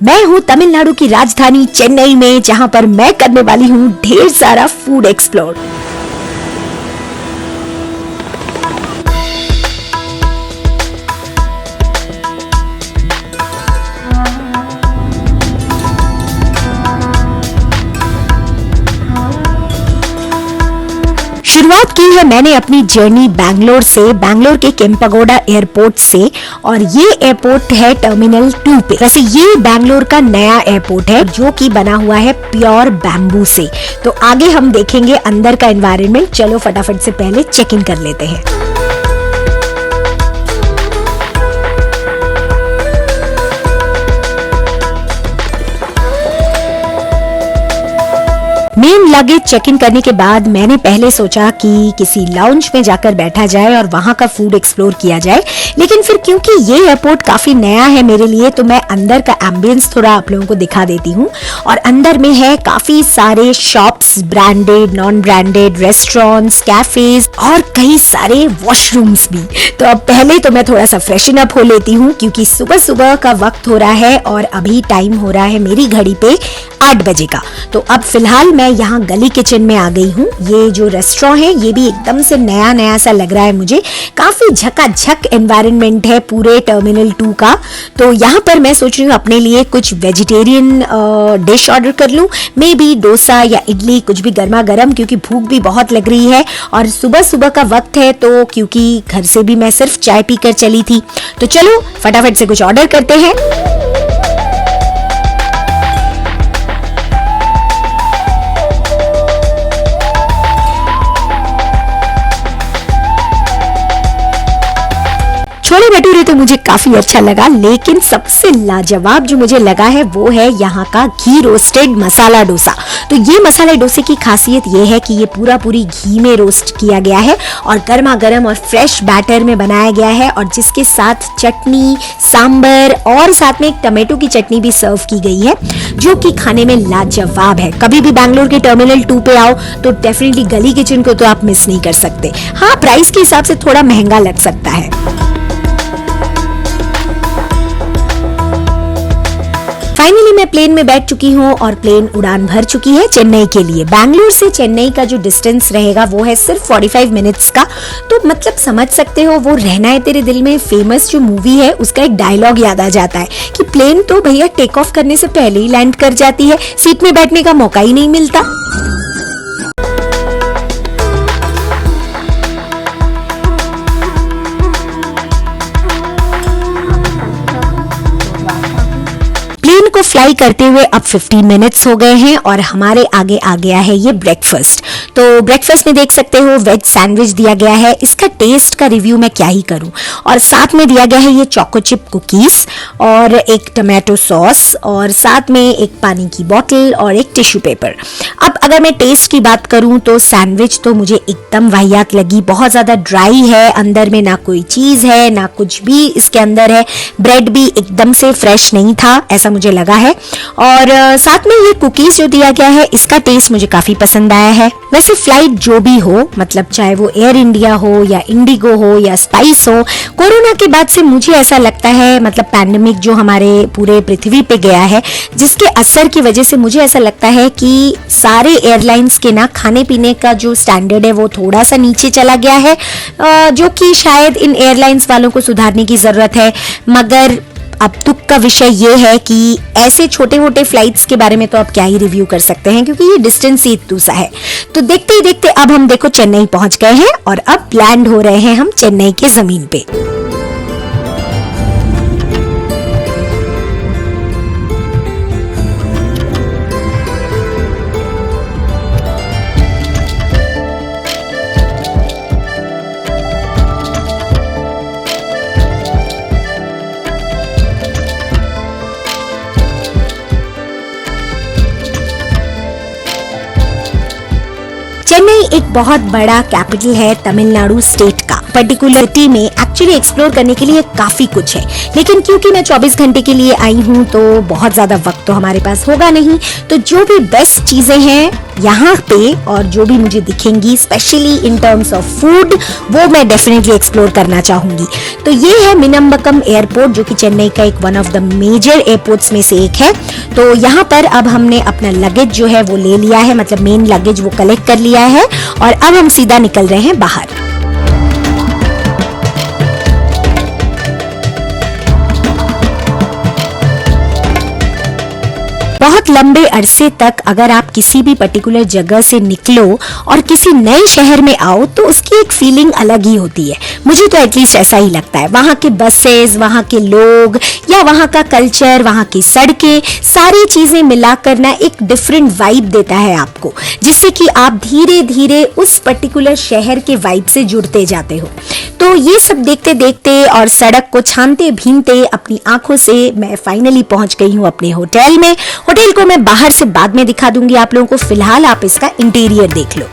मैं हूँ तमिलनाडु की राजधानी चेन्नई में, जहाँ पर मैं करने वाली हूँ ढेर सारा फूड एक्सप्लोर। शुरुआत की है मैंने अपनी जर्नी बैंगलोर से, बैंगलोर के केम्पेगौड़ा एयरपोर्ट से, और ये एयरपोर्ट है टर्मिनल 2 पे। वैसे ये बैंगलोर का नया एयरपोर्ट है जो कि बना हुआ है प्योर बैम्बू से। तो आगे हम देखेंगे अंदर का एनवायरनमेंट। चलो फटाफट से पहले चेक इन कर लेते हैं। मेन लगेज चेक इन करने के बाद मैंने पहले सोचा कि किसी लाउंज में जाकर बैठा जाए और वहां का फूड एक्सप्लोर किया जाए, लेकिन फिर क्योंकि ये एयरपोर्ट काफी नया है मेरे लिए, तो मैं अंदर का एम्बियंस थोड़ा आप लोगों को दिखा देती हूँ। और अंदर में है काफी सारे shops, branded, non branded, restaurants, cafes और कई सारे वॉशरूम्स भी। तो अब पहले तो मैं थोड़ा सा फ्रेशन अप हो लेती हूँ, क्योंकि सुबह सुबह का वक्त हो रहा है और अभी टाइम हो रहा है मेरी घड़ी पे 8 बजे का। तो अब फिलहाल मैं यहाँ गली किचन में आ गई हूँ। ये जो रेस्टोरेंट है ये भी एकदम से नया नया सा लग रहा है मुझे। काफी झकाझक एनवायरनमेंट है पूरे टर्मिनल 2 का। तो यहाँ पर मैं सोच रही हूँ अपने लिए कुछ वेजिटेरियन डिश ऑर्डर कर लूँ, मे बी डोसा या इडली, कुछ भी गर्मा गर्म, क्योंकि भूख भी बहुत लग रही है और सुबह सुबह का वक्त है। तो क्योंकि घर से भी मैं सिर्फ चाय पीकर चली थी, तो चलो फटाफट से कुछ ऑर्डर करते हैं। छोले भटूरे तो मुझे काफी अच्छा लगा, लेकिन सबसे लाजवाब जो मुझे लगा है वो है यहाँ का घी रोस्टेड मसाला डोसा। तो ये मसाला डोसे की खासियत ये है कि ये पूरी घी में रोस्ट किया गया है और गर्मा गर्म और फ्रेश बैटर में बनाया गया है, और जिसके साथ चटनी, सांबर और साथ में एक टमाटो की चटनी भी सर्व की गई है, जो कि खाने में लाजवाब है। कभी भी बैंगलोर के टर्मिनल 2 पे आओ तो डेफिनेटली गली किचन को तो आप मिस नहीं कर सकते। हाँ, प्राइस के हिसाब से थोड़ा महंगा लग सकता है। फाइनली मैं प्लेन में बैठ चुकी हूँ और प्लेन उड़ान भर चुकी है चेन्नई के लिए। बैंगलोर से चेन्नई का जो डिस्टेंस रहेगा वो है सिर्फ 45 मिनट्स का। तो मतलब समझ सकते हो, वो रहना है तेरे दिल में फेमस जो मूवी है उसका एक डायलॉग याद आ जाता है कि प्लेन तो भैया टेक ऑफ करने से पहले ही लैंड कर जाती है, सीट में बैठने का मौका ही नहीं मिलता। को फ्लाई करते हुए अब 15 मिनट्स हो गए हैं और हमारे आगे आ गया है ये ब्रेकफास्ट। तो ब्रेकफास्ट में देख सकते हो वेज सैंडविच दिया गया है। इसका टेस्ट का रिव्यू मैं क्या ही करूं। और साथ में दिया गया है ये चोको चिप कुकीज और एक टमाटो सॉस और साथ में एक पानी की बोतल और एक टिश्यू पेपर। अब अगर मैं टेस्ट की बात करूं तो सैंडविच तो मुझे एकदम वाहियात लगी। बहुत ज्यादा ड्राई है, अंदर में ना कोई चीज है ना कुछ भी इसके अंदर है। ब्रेड भी एकदम से फ्रेश नहीं था, ऐसा मुझे लगा है। और साथ में ये कुकीज जो दिया गया है इसका टेस्ट मुझे काफी पसंद आया है। वैसे फ्लाइट जो भी हो, मतलब चाहे वो एयर इंडिया हो या इंडिगो हो या स्पाइस हो, कोरोना के बाद से मुझे ऐसा लगता है, मतलब पैंडेमिक जो हमारे पूरे पृथ्वी पे गया है, जिसके असर की वजह से मुझे ऐसा लगता है कि सारे एयरलाइंस के ना खाने पीने का जो स्टैंडर्ड है वो थोड़ा सा नीचे चला गया है, जो कि शायद इन एयरलाइंस वालों को सुधारने की जरूरत है। मगर अब दुख का विषय ये है कि ऐसे छोटे मोटे फ्लाइट्स के बारे में तो आप क्या ही रिव्यू कर सकते हैं, क्योंकि ये डिस्टेंस ही इतना सा है। तो देखते ही देखते अब हम देखो चेन्नई पहुंच गए हैं और अब लैंड हो रहे हैं हम चेन्नई के जमीन पे। चेन्नई एक बहुत बड़ा कैपिटल है तमिलनाडु स्टेट का। पर्टिकुलर सिटी में एक्चुअली एक्सप्लोर करने के लिए काफी कुछ है, लेकिन क्योंकि मैं 24 घंटे के लिए आई हूँ तो बहुत ज्यादा वक्त तो हमारे पास होगा नहीं। तो जो भी बेस्ट चीजें हैं यहाँ पे और जो भी मुझे दिखेंगी specially in terms of food, वो मैं डेफिनेटली एक्सप्लोर करना चाहूंगी। तो ये है मीनम्बक्कम एयरपोर्ट, जो कि चेन्नई का एक one of the major airports में से एक है। तो यहाँ पर अब हमने अपना लगेज जो है वो ले लिया है, मतलब मेन लगेज वो कलेक्ट कर लिया है और अब हम सीधा निकल रहे हैं बाहर। बहुत लंबे अरसे तक अगर आप किसी भी पर्टिकुलर जगह से निकलो और किसी नए शहर में आओ तो उसकी एक फीलिंग अलग ही होती है। मुझे तो एटलीस्ट ऐसा ही लगता है। वहाँ के बसेस, वहाँ के लोग या वहाँ का कल्चर, वहाँ की सड़कें, सारी चीजें मिलाकर ना एक डिफरेंट वाइब देता है आपको, जिससे कि आप धीरे धीरे उस पर्टिकुलर शहर के वाइब से जुड़ते जाते हो। तो ये सब देखते देखते और सड़क को छानते भीनते अपनी आंखों से मैं फाइनली पहुंच गई हूँ अपने होटल में। होटल को मैं बाहर से बाद में दिखा दूंगी आप लोगों को, फिलहाल आप इसका इंटीरियर देख लो।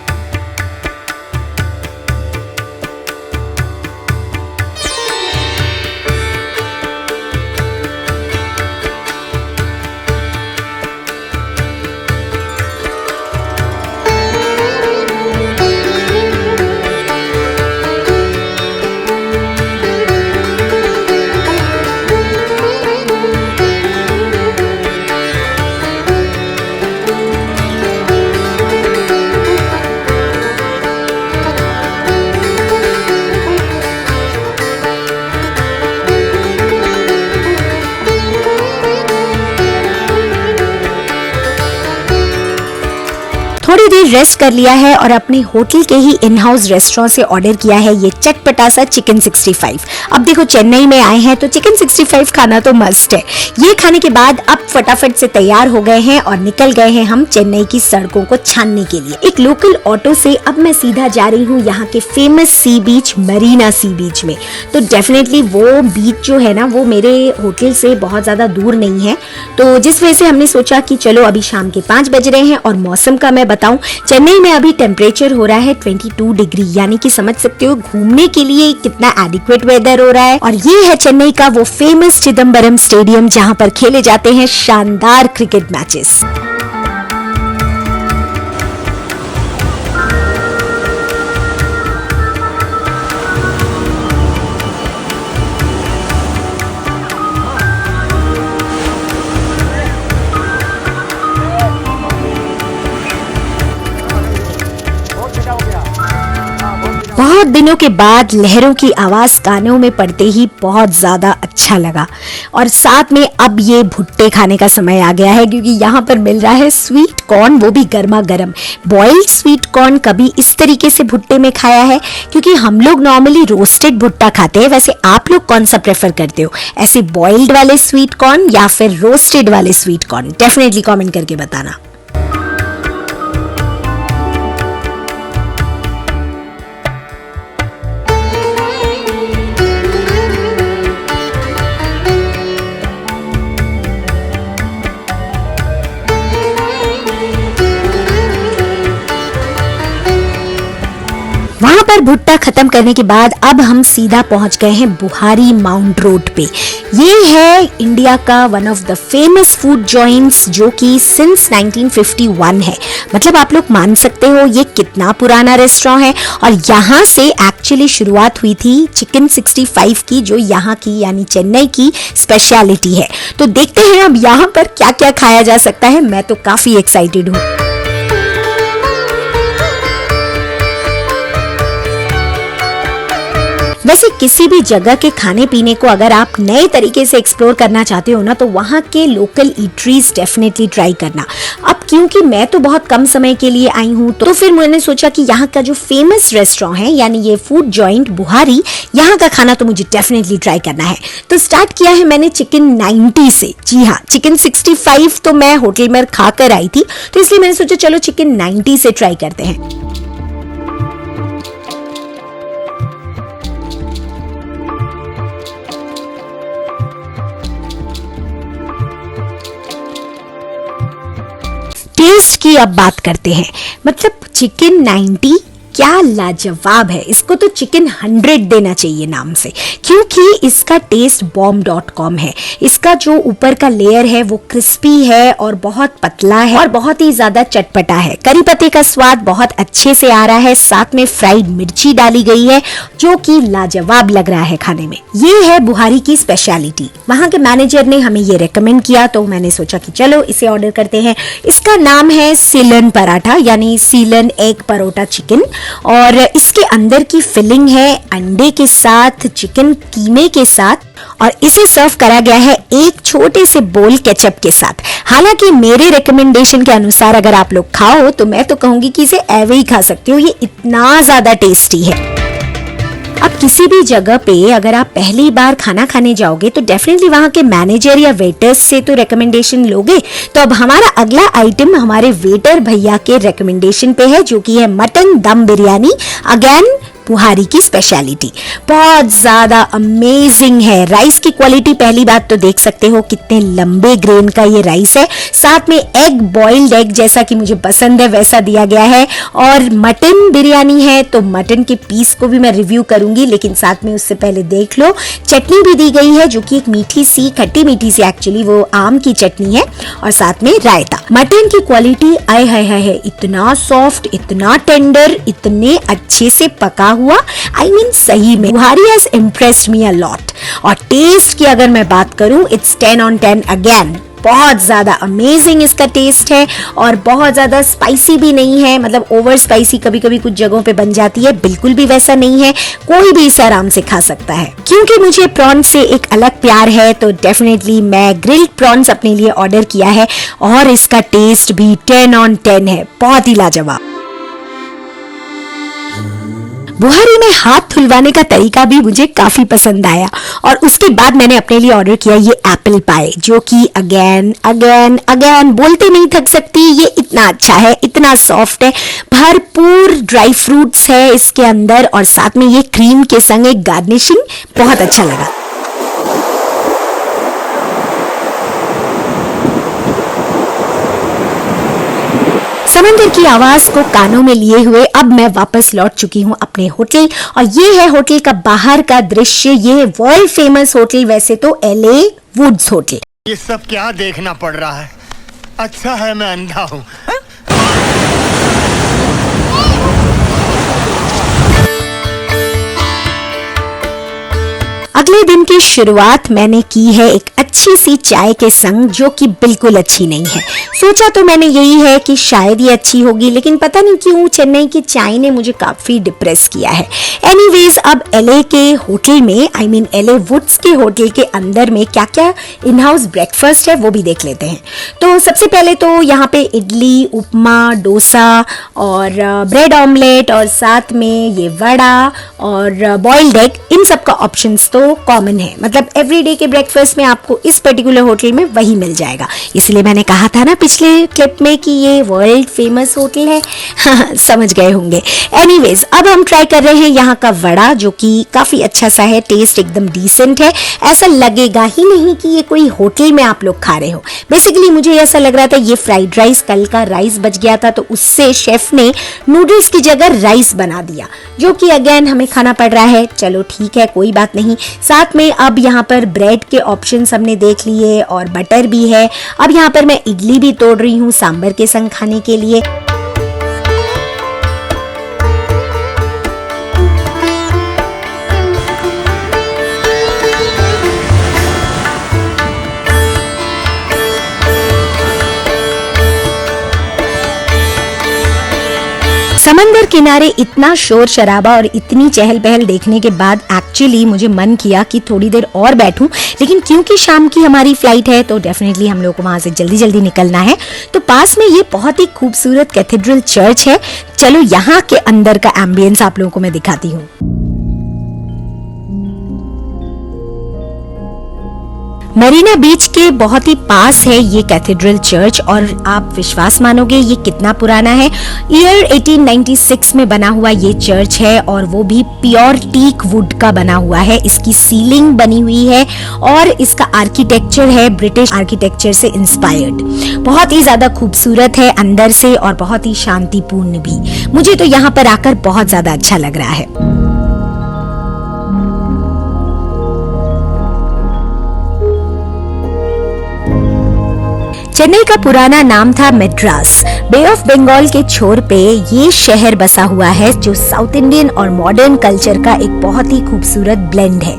थोड़ी देर रेस्ट कर लिया है और अपने होटल के ही इन हाउस रेस्टोरेंट से ऑर्डर किया है ये चटपटा सा चिकन 65। अब देखो चेन्नई में आए हैं तो चिकन 65 खाना तो मस्ट है। ये खाने के बाद अब फटाफट से तैयार हो गए हैं और निकल गए हैं हम चेन्नई की सड़कों को छानने के लिए। एक लोकल ऑटो से अब मैं सीधा जा रही हूँ यहाँ के फेमस सी बीच, मरीना सी बीच में। तो डेफिनेटली वो बीच जो है ना वो मेरे होटल से बहुत ज्यादा दूर नहीं है, तो जिस वजह से हमने सोचा कि चलो अभी शाम के 5 बज रहे हैं और मौसम का मैं बताऊं, चेन्नई में अभी टेम्परेचर हो रहा है 22 डिग्री, यानी कि समझ सकते हो घूमने के लिए कितना एडिक्वेट वेदर हो रहा है। और ये है चेन्नई का वो फेमस चिदम्बरम स्टेडियम जहां पर खेले जाते हैं शानदार क्रिकेट मैचेस। बहुत दिनों के बाद लहरों की आवाज कानों में पड़ते ही बहुत ज्यादा अच्छा लगा। और साथ में अब ये भुट्टे खाने का समय आ गया है, क्योंकि यहाँ पर मिल रहा है स्वीट कॉर्न, वो भी गर्मा गर्म। बॉइल्ड स्वीट कॉर्न कभी इस तरीके से भुट्टे में खाया है? क्योंकि हम लोग नॉर्मली रोस्टेड भुट्टा खाते हैं, वैसे आप लोग कौन सा प्रेफर करते हो, ऐसे बॉइल्ड वाले स्वीट कॉर्न या फिर रोस्टेड वाले स्वीट कॉर्न? डेफिनेटली कॉमेंट करके बताना। वहां पर भुट्टा खत्म करने के बाद अब हम सीधा पहुंच गए हैं बुहारी माउंट रोड पे। ये है इंडिया का one of the famous food joints, जो कि सिंस 1951 है। मतलब आप लोग मान सकते हो ये कितना पुराना रेस्टोरेंट है। और यहाँ से एक्चुअली शुरुआत हुई थी चिकन 65 की, जो यहाँ की यानी चेन्नई की स्पेशलिटी है। तो देखते हैं अब यहाँ पर क्या क्या खाया जा सकता है। मैं तो काफी एक्साइटेड हूँ। वैसे किसी भी जगह के खाने पीने को अगर आप नए तरीके से एक्सप्लोर करना चाहते हो ना, तो वहाँ के लोकल ईटरीज डेफिनेटली ट्राई करना। अब क्योंकि मैं तो बहुत कम समय के लिए आई हूँ, तो फिर मैंने सोचा कि यहाँ का जो फेमस रेस्टोरेंट है यानी ये फूड जॉइंट बुहारी, यहाँ का खाना तो मुझे डेफिनेटली ट्राई करना है। तो स्टार्ट किया है मैंने चिकन 90 से। जी हाँ, चिकन 65 तो मैं होटल में खा कर आई थी, तो इसलिए मैंने सोचा चलो चिकन 90 से ट्राई करते हैं। टेस्ट की अब बात करते हैं। मतलब चिकन 90 क्या लाजवाब है। इसको तो चिकन 100 देना चाहिए नाम से, क्योंकि इसका टेस्ट bomb.com है। इसका जो ऊपर का लेयर है वो क्रिस्पी है और बहुत पतला है और बहुत ही ज्यादा चटपटा है। करी पत्ते का स्वाद बहुत अच्छे से आ रहा है, साथ में फ्राइड मिर्ची डाली गई है जो कि लाजवाब लग रहा है खाने में। ये है बुहारी की स्पेशलिटी। वहाँ के मैनेजर ने हमें ये रेकमेंड किया तो मैंने सोचा कि चलो इसे ऑर्डर करते हैं। इसका नाम है सीलन पराठा, यानी सीलन एग परोटा चिकन, और इसके अंदर की फिलिंग है अंडे के साथ, चिकन कीमे के साथ, और इसे सर्व करा गया है एक छोटे से बोल केचप के साथ। हालांकि मेरे रिकमेंडेशन के अनुसार अगर आप लोग खाओ तो मैं तो कहूंगी कि इसे ऐवे ही खा सकते हो, ये इतना ज्यादा टेस्टी है। अब किसी भी जगह पे अगर आप पहली बार खाना खाने जाओगे तो डेफिनेटली वहाँ के मैनेजर या वेटर्स से तो रिकमेंडेशन लोगे। तो अब हमारा अगला आइटम हमारे वेटर भैया के रिकमेंडेशन पे है, जो कि है मटन दम बिरयानी, अगेन बुहारी की स्पेशलिटी। बहुत ज्यादा अमेजिंग है। राइस की क्वालिटी पहली बात तो देख सकते हो कितने लंबे ग्रेन का ये राइस है, साथ में एग, बॉइल्ड एग जैसा कि मुझे पसंद है वैसा दिया गया है, और मटन बिरयानी है तो मटन के पीस को भी मैं रिव्यू करूंगी, लेकिन साथ में उससे पहले देख लो चटनी भी दी गई है जो कि एक मीठी सी, खट्टी मीठी सी, एक्चुअली वो आम की चटनी है, और साथ में रायता। मटन की क्वालिटी आय हाय हाय, इतना सॉफ्ट, इतना टेंडर, इतने अच्छे से पका हुआ, आई मीन सही में बुहारी has impressed me a lot. और टेस्ट की अगर मैं बात करूं, इट्स 10 on 10 अगेन। बहुत ज्यादा अमेजिंग इसका टेस्ट है और बहुत ज्यादा स्पाइसी भी नहीं है, मतलब ओवर स्पाइसी कभी कभी कुछ जगहों पे बन जाती है, बिल्कुल भी वैसा नहीं है। कोई भी इसे आराम से खा सकता है। क्योंकि मुझे प्रॉन्स से एक अलग प्यार है तो डेफिनेटली मैं ग्रिल्ड प्रॉन्स अपने लिए ऑर्डर किया है, और इसका टेस्ट भी 10 on 10 है, बहुत ही लाजवाब। बुहारी में हाथ धुलवाने का तरीका भी मुझे काफी पसंद आया, और उसके बाद मैंने अपने लिए ऑर्डर किया ये एप्पल पाई, जो कि अगेन अगेन अगेन बोलते नहीं थक सकती। ये इतना अच्छा है, इतना सॉफ्ट है, भरपूर ड्राई फ्रूट्स है इसके अंदर, और साथ में ये क्रीम के संग एक गार्निशिंग, बहुत अच्छा लगा। समंदर की आवाज को कानों में लिए हुए अब मैं वापस लौट चुकी हूँ अपने होटल, और ये है होटल का बाहर का दृश्य। ये है वर्ल्ड फेमस होटल, वैसे तो LA वुड्स होटल। ये सब क्या देखना पड़ रहा है? अच्छा है मैं अंधा हूँ। अगले दिन की शुरुआत मैंने की है एक अच्छी सी चाय के संग, जो कि बिल्कुल अच्छी नहीं है। सोचा तो मैंने यही है कि शायद ये अच्छी होगी, लेकिन पता नहीं क्यों चेन्नई की चाय ने मुझे काफी डिप्रेस किया है। एनीवेज, अब LA के होटल में, आई मीन LA वुड्स के होटल के अंदर में क्या क्या इन हाउस ब्रेकफास्ट है वो भी देख लेते हैं। तो सबसे पहले तो यहाँ पे इडली, उपमा, डोसा और ब्रेड ऑमलेट, और साथ में ये वड़ा और बॉइल्ड एग, इन सब का ऑप्शंस तो कॉमन है। मतलब एवरीडे के ब्रेकफास्ट में आपको इस पर्टिकुलर होटल में वही मिल जाएगा। इसलिए मैंने कहा था ना पिछले क्लिप में कि ये वर्ल्ड फेमस होटल है। हाँ, समझ गए होंगे। एनीवेज, अब हम ट्राई कर रहे हैं यहाँ का वड़ा, जो कि काफी अच्छा सा है, टेस्ट एकदम डिसेंट है। ऐसा लगेगा ही नहीं कि ये कोई होटल में आप लोग खा रहे हो। बेसिकली मुझे ऐसा लग रहा था ये फ्राइड राइस, कल का राइस बच गया था तो उससे शेफ ने नूडल्स की जगह राइस बना दिया, जो कि अगेन हमें खाना पड़ रहा है। चलो ठीक है, कोई बात नहीं। साथ में अब यहाँ पर ब्रेड के ऑप्शंस हमने देख लिए और बटर भी है। अब यहाँ पर मैं इडली भी तोड़ रही हूँ सांभर के संग खाने के लिए। समंदर किनारे इतना शोर शराबा और इतनी चहल पहल देखने के बाद एक्चुअली मुझे मन किया कि थोड़ी देर और बैठूं, लेकिन क्योंकि शाम की हमारी फ्लाइट है तो डेफिनेटली हम लोग को वहां से जल्दी जल्दी निकलना है। तो पास में ये बहुत ही खूबसूरत कैथेड्रल चर्च है। चलो यहाँ के अंदर का एम्बियंस आप लोगों को मैं दिखाती हूँ। मरीना बीच के बहुत ही पास है ये कैथेड्रल चर्च और आप विश्वास मानोगे ये कितना पुराना है। ईयर 1896 में बना हुआ ये चर्च है और वो भी प्योर टीक वुड का बना हुआ है। इसकी सीलिंग बनी हुई है और इसका आर्किटेक्चर है ब्रिटिश आर्किटेक्चर से इंस्पायर्ड। बहुत ही ज्यादा खूबसूरत है अंदर से और बहुत ही शांतिपूर्ण भी। मुझे तो यहाँ पर आकर बहुत ज्यादा अच्छा लग रहा है। चेन्नई का पुराना नाम था मद्रास। बे ऑफ बंगाल के छोर पे ये शहर बसा हुआ है जो साउथ इंडियन और मॉडर्न कल्चर का एक बहुत ही खूबसूरत ब्लेंड है।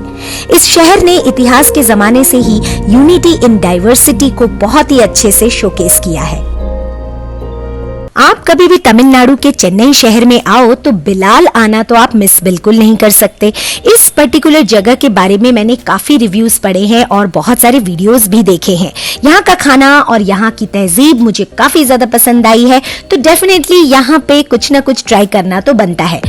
इस शहर ने इतिहास के जमाने से ही यूनिटी इन डाइवर्सिटी को बहुत ही अच्छे से शोकेस किया है। आप कभी भी तमिलनाडु के चेन्नई शहर में आओ तो बिलाल आना तो आप मिस बिल्कुल नहीं कर सकते। इस पर्टिकुलर जगह के बारे में मैंने काफी रिव्यूज पढ़े हैं और बहुत सारे वीडियोस भी देखे हैं। यहाँ का खाना और यहाँ की तहजीब मुझे काफी ज्यादा पसंद आई है, तो डेफिनेटली यहाँ पे कुछ ना कुछ ट्राई करना तो बनता है।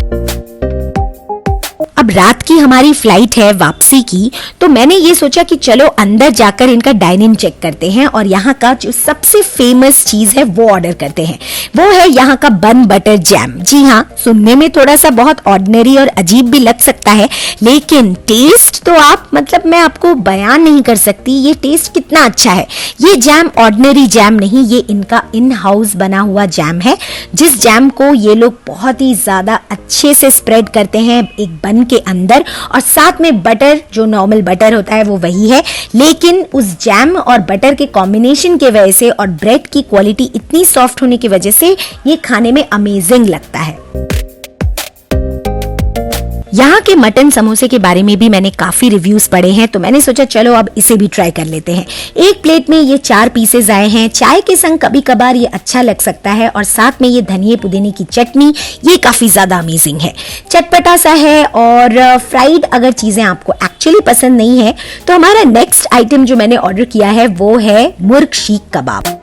अब रात की हमारी फ्लाइट है वापसी की, तो मैंने ये सोचा कि चलो अंदर जाकर इनका डाइनिंग चेक करते हैं और यहाँ का जो सबसे फेमस चीज है वो ऑर्डर करते हैं। वो है यहाँ का बन बटर जैम। जी हाँ, सुनने में थोड़ा सा बहुत ऑर्डिनरी और अजीब भी लग सकता है, लेकिन टेस्ट तो आप मतलब मैं आपको बयान नहीं कर सकती ये टेस्ट कितना अच्छा है। ये जैम ऑर्डिनरी जैम नहीं, ये इनका इन हाउस बना हुआ जैम है, जिस जैम को ये लोग बहुत ही ज्यादा अच्छे से स्प्रेड करते हैं एक बन के अंदर, और साथ में बटर, जो नॉर्मल बटर होता है वो वही है, लेकिन उस जैम और बटर के कॉम्बिनेशन के वजह से और ब्रेड की क्वालिटी इतनी सॉफ्ट होने की वजह से ये खाने में अमेजिंग लगता है। यहाँ के मटन समोसे के बारे में भी मैंने काफी रिव्यूज पढ़े हैं, तो मैंने सोचा चलो अब इसे भी ट्राई कर लेते हैं। एक प्लेट में ये 4 पीसेज आए हैं। चाय के संग कभी कभार ये अच्छा लग सकता है और साथ में ये धनिये पुदीने की चटनी, ये काफी ज्यादा अमेजिंग है। चटपटा सा है और फ्राइड अगर चीजें आपको एक्चुअली पसंद नहीं है तो हमारा नेक्स्ट आइटम जो मैंने ऑर्डर किया है वो है मुर्ग शीख कबाब।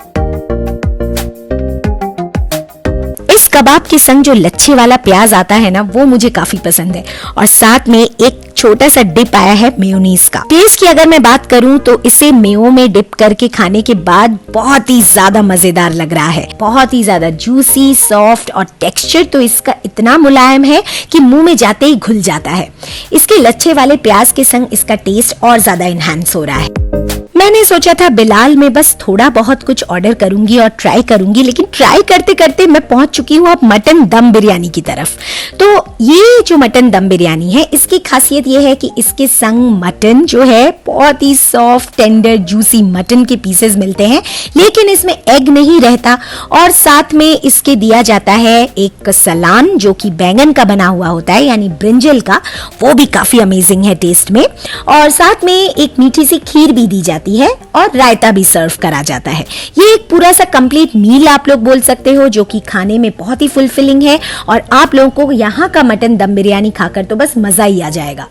इस कबाब के संग जो लच्छे वाला प्याज आता है ना, वो मुझे काफी पसंद है और साथ में एक छोटा सा डिप आया है मेयोनीज का। टेस्ट की अगर मैं बात करूं तो इसे मेयो में डिप करके खाने के बाद बहुत ही ज्यादा मजेदार लग रहा है। बहुत ही ज्यादा जूसी, सॉफ्ट और टेक्सचर तो इसका इतना मुलायम है कि मुंह में जाते ही घुल जाता है। इसके लच्छे वाले प्याज के संग इसका टेस्ट और ज्यादा इनहैंस हो रहा है। मैंने सोचा था बिलाल में बस थोड़ा बहुत कुछ ऑर्डर करूंगी और ट्राई करूंगी, लेकिन ट्राई करते करते मैं पहुंच चुकी हूं अब मटन दम बिरयानी की तरफ। तो ये जो मटन दम बिरयानी है, इसकी खासियत ये है कि इसके संग मटन जो है बहुत ही सॉफ्ट, टेंडर, जूसी मटन के पीसेस मिलते हैं, लेकिन इसमें एग नहीं रहता और साथ में इसके दिया जाता है एक सलान जो कि बैंगन का बना हुआ होता है, यानी ब्रिंजल का। वो भी काफी अमेजिंग है टेस्ट में, और साथ में एक मीठी सी खीर भी दी जाती है और रायता भी सर्व करा जाता है। ये एक पूरा सा कंप्लीट मील आप लोग बोल सकते हो, जो कि खाने में बहुत ही फुलफिलिंग है और आप लोगों को यहाँ का मटन दम बिरयानी खाकर तो बस मजा ही आ जाएगा।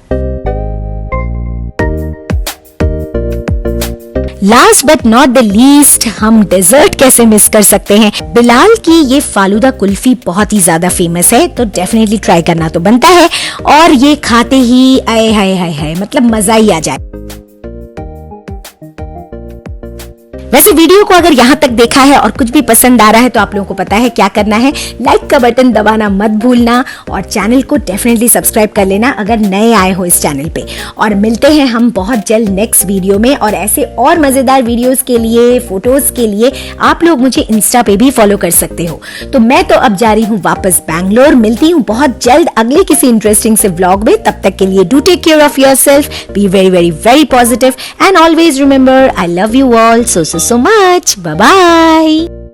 Last but not the least, हम डेजर्ट कैसे मिस कर सकते हैं। बिलाल की ये फालूदा कुल्फी बहुत ही ज्यादा फेमस है, तो डेफिनेटली ट्राई करना तो बनता है और ये खाते ही आए हाय हाय हाय मतलब मजा ही आ जाए। वैसे वीडियो को अगर यहाँ तक देखा है और कुछ भी पसंद आ रहा है तो आप लोगों को पता है क्या करना है, लाइक का बटन दबाना मत भूलना और चैनल को डेफिनेटली सब्सक्राइब कर लेना अगर नए आए हो इस चैनल पे। और मिलते हैं हम बहुत जल्द नेक्स्ट वीडियो में, और ऐसे और मजेदार वीडियोस के लिए, फोटोज के लिए आप लोग मुझे इंस्टा पे भी फॉलो कर सकते हो। तो मैं तो अब जा रही हूँ वापस बैंगलोर। मिलती हूँ बहुत जल्द अगले किसी इंटरेस्टिंग से व्लॉग में। तब तक के लिए do take care of yourself, be very very very positive and always remember I love you all so much. Bye bye.